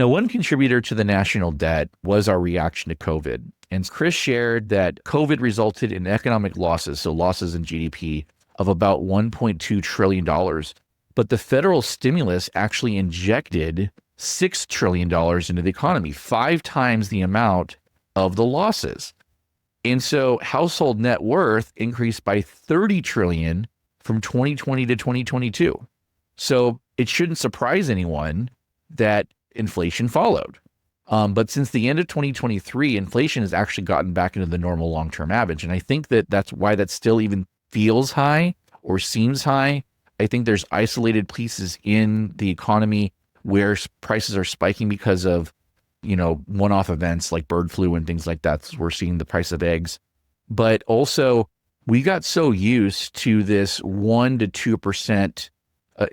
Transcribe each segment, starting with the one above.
Now, one contributor to the national debt was our reaction to COVID. And Chris shared that COVID resulted in economic losses, so losses in GDP, of about $1.2 trillion. But the federal stimulus actually injected $6 trillion into the economy, 5 times the amount of the losses. And so household net worth increased by 30 trillion from 2020 to 2022. So it shouldn't surprise anyone that inflation followed. But since the end of 2023, inflation has actually gotten back into the normal long-term average. And I think that that's why that still even feels high or seems high. I think there's isolated pieces in the economy where prices are spiking because of, one-off events like bird flu and things like that. So we're seeing the price of eggs. But also, we got so used to this 1 to 2%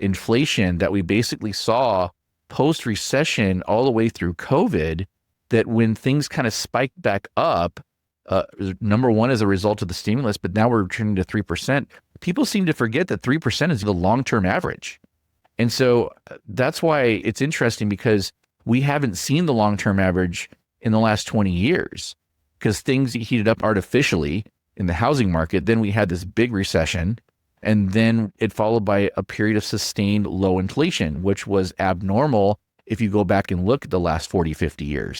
inflation that we basically saw post-recession all the way through COVID, that when things kind of spiked back up, number one, as a result of the stimulus, but now we're returning to 3%. People seem to forget that 3% is the long-term average. And so that's why it's interesting, because we haven't seen the long-term average in the last 20 years because things heated up artificially in the housing market. Then we had this big recession, and then it followed by a period of sustained low inflation, which was abnormal if you go back and look at the last 40, 50 years.